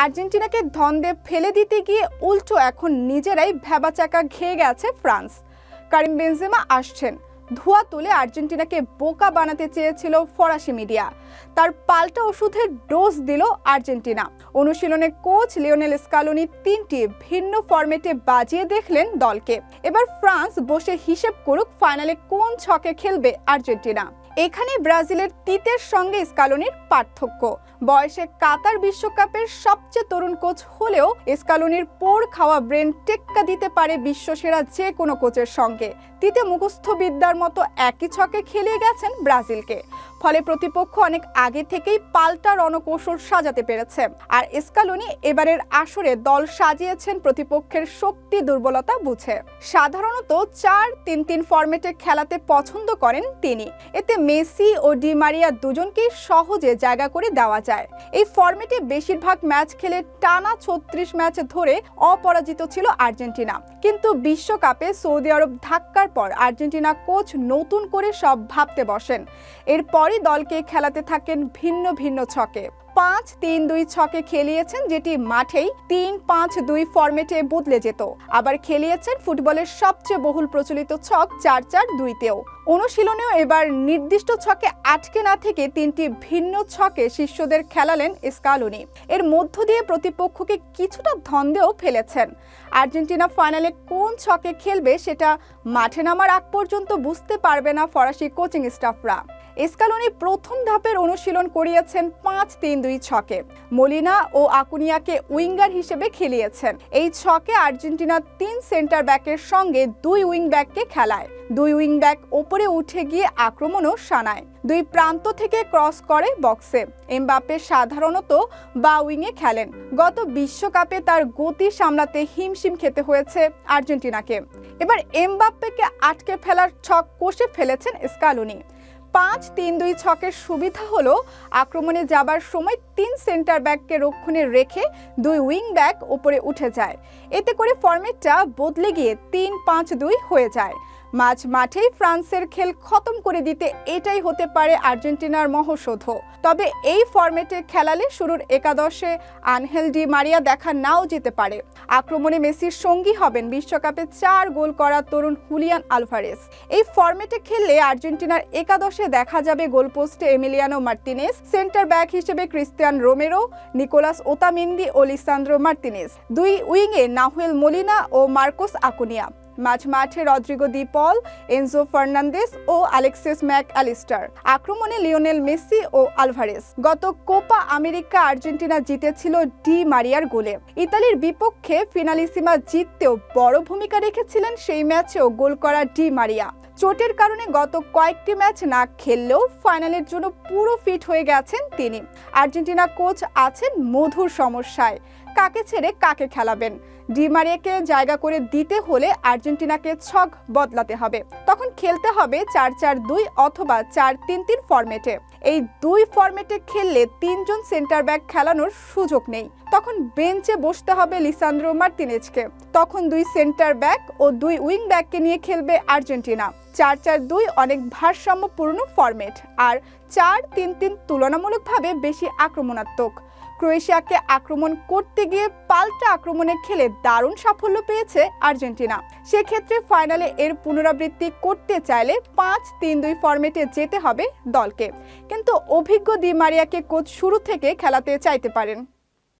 আর্জেন্টিনাকে ধন্দে ফেলে দিতে গিয়ে উল্টো এখন নিজেরাই ভেবাচাকা খেয়ে গেছে ফ্রান্স। কারিম বেনজেমা আসছেন, ধোঁয়া তুলে আর্জেন্টিনাকে বোকা বানাতে চেয়েছিল ফরাসি মিডিয়া। তার পাল্টা ওষুধের ডোজ দিল আর্জেন্টিনা। অনুশীলনে কোচ লিওনেল স্কালোনি 3টি ভিন্ন ফরম্যাটে বাজিয়ে দেখলেন দলকে। এবার ফ্রান্স বসে হিসেব করুক ফাইনালে কোন ছকে খেলবে আর্জেন্টিনা। এখানে ব্রাজিলের তিতের সঙ্গে স্কালোনির পার্থক্য। বয়সে কাতার বিশ্বকাপের সবচেয়ে তরুণ কোচ হলেও স্কালোনির পোড় খাওয়া ব্রেন টেক্কা দিতে পারে বিশ্বসেরা যে কোনো কোচের সঙ্গে। তিতে মুখস্থ বিদ্যার মতো একই ছকে খেলিয়ে গেছেন ব্রাজিলকে, ফলে প্রতিপক্ষ অনেক আগে থেকেই পাল্টা রণকৌশল সাজাতে পেরেছে। আর স্কালোনি এবারের আসরে দল সাজিয়েছেন প্রতিপক্ষের শক্তি দুর্বলতা বুঝে। সাধারণত 4-3-3 ফরম্যাটে খেলাতে পছন্দ করেন তিনি। এতে মেসি ও ডি মারিয়া দুজনকেই সহজে জায়গা করে দেওয়া যায়। এই ফরম্যাটে বেশিরভাগ ম্যাচ খেলে টানা 36 ম্যাচ ধরে অপরাজিত ছিল আর্জেন্টিনা। কিন্তু বিশ্বকাপে সৌদি আরব ধাক্কার পর আর্জেন্টিনা কোচ নতুন করে সব ভাবতে বসেন। এরপরই দলকে খেলাতে থাকেন ভিন্ন ভিন্ন ছকে। 5-3-2 ছকে খেলিয়েছেন, যেটি মাঠেই 3-5-2 ফরম্যাটে বদলে যেত। আবার খেলিয়েছেন ফুটবলের সবচেয়ে বহুল প্রচলিত ছক 4-4-2-তেও। অনুশীলনেও এবার নির্দিষ্ট ছকে আটকে না থেকে 3টি ভিন্ন ছকে শিষ্যদের খেলালেন স্কালোনি। এর মধ্য দিয়ে প্রতিপক্ষকে কিছুটা ধন্দেও ফেলেছেন। আর্জেন্টিনা ফাইনালে কোন ছকে খেলবে সেটা মাঠে নামার আগ পর্যন্ত বুঝতে পারবে না ফরাসি কোচিং স্টাফরা। স্কালোনি প্রথম ধাপের অনুশীলন করিয়েছেন 5-3-2 ছকে। মলিনা ও আকুনিয়াকে উইঙ্গার হিসেবে খেলিয়েছেন। এই ছকে আর্জেন্টিনা 3 সেন্টার ব্যাকের সঙ্গে 2 উইং ব্যাককে খেলায়। 2 উইং ব্যাক ওপরে উঠে গিয়ে আক্রমণও সানায়। 2 প্রান্ত থেকে ক্রস করে বক্সে। এমবাপ্পে সাধারণত বা উইংয়ে খেলেন। গত বিশ্বকাপে তার গতি সামলাতে হিমশিম খেতে হয়েছে আর্জেন্টিনাকে। এবার এমবাপ্পেকে আটকে ফেলার ছক কষে ফেলেছেন স্কালোনি। 5-3-2 ছকের সুবিধা হলো আক্রমণে যাবার সময় 3 সেন্টার ব্যাককে রক্ষণে রেখে 2 উইং ব্যাক উপরে উঠে যায়। এতে করে ফরম্যাটটা বদলে গিয়ে 3-5-2 হয়ে যায়। মাঝ মাঠেই ফ্রান্সের খেল খতম করে দিতে এটাই হতে পারে আর্জেন্টিনার মহৌষধ। তবে এই ফরম্যাটে খেলালে শুরুর একাদশে আনহেল ডি মারিয়া দেখা নাও যেতে পারে। আক্রমণে মেসির সঙ্গী হবেন বিশ্বকাপে 4 গোল করা তরুণ হুলিয়ান আলভারেস। এই ফরম্যাটে খেললে আর্জেন্টিনার একাদশে দেখা যাবে গোলপোস্টে এমিলিয়ানো মার্তিনেজ, সেন্টার ব্যাক হিসেবে ক্রিস্টিয়ান রোমেরো, নিকোলাস ওতামেন্দি ও লিসান্দ্রো মার্তিনেজ, 2 উইংয়ে নাহুয়েল মলিনা ও মার্কোস আকুনিয়া, মাঝ মাঠে রদ্রিগো দি পল, এনজো ফার্নান্দেস ও আলেক্সিস ম্যাক অ্যালিস্টার, আক্রমণে লিওনেল মেসি ও আলভারেস। গত কোপা আমেরিকা আর্জেন্টিনা জিতেছিল ডি মারিয়ার গোলে। ইতালির বিপক্ষে ফিনালিসিমা জিততেও বড় ভূমিকা রেখেছিলেন সেই ম্যাচেও গোল করা ডি মারিয়া। চোটের কারণে গত কয়েকটি ম্যাচ না খেললেও ফাইনালের জন্য পুরো ফিট হয়ে গেছেন তিনি। আর্জেন্টিনা কোচ আছেন মধুর সমস্যায়, কাকে ছেড়ে কাকে খেলাবেন। ডি মারিয়াকে জায়গা করে দিতে হলে আর্জেন্টিনাকে ছক বদলাতে হবে। তখন খেলতে হবে 4-4-2 অথবা 4-3-3 ফরম্যাটে। এই 2 ফরম্যাটে খেললে 3 জন সেন্টার ব্যাক খেলানোর সুযোগ নেই। তখন বেঞ্চে বসতে হবে লিসান্দ্রো মার্তিনেজকে। তখন 2 সেন্টার ব্যাক ও 2 উইং ব্যাককে নিয়ে খেলবে আর্জেন্টিনা। 4-4-2 অনেক ভারসাম্যপূর্ণ ফরম্যাট, আর 4-3-3 তুলনামূলকভাবে বেশি আক্রমণাত্মক। ক্রোয়েশিয়াকে আক্রমণ করতে গিয়ে পাল্টা আক্রমণে খেলে দারুণ সাফল্য পেয়েছে আর্জেন্টিনা। সেক্ষেত্রে ফাইনালে এর পুনরাবৃত্তি করতে চাইলে 5-3-2 ফরম্যাটে যেতে হবে দলকে। কিন্তু অভিজ্ঞ দি মারিয়াকে কোচ শুরু থেকে খেলাতে চাইতে পারেন।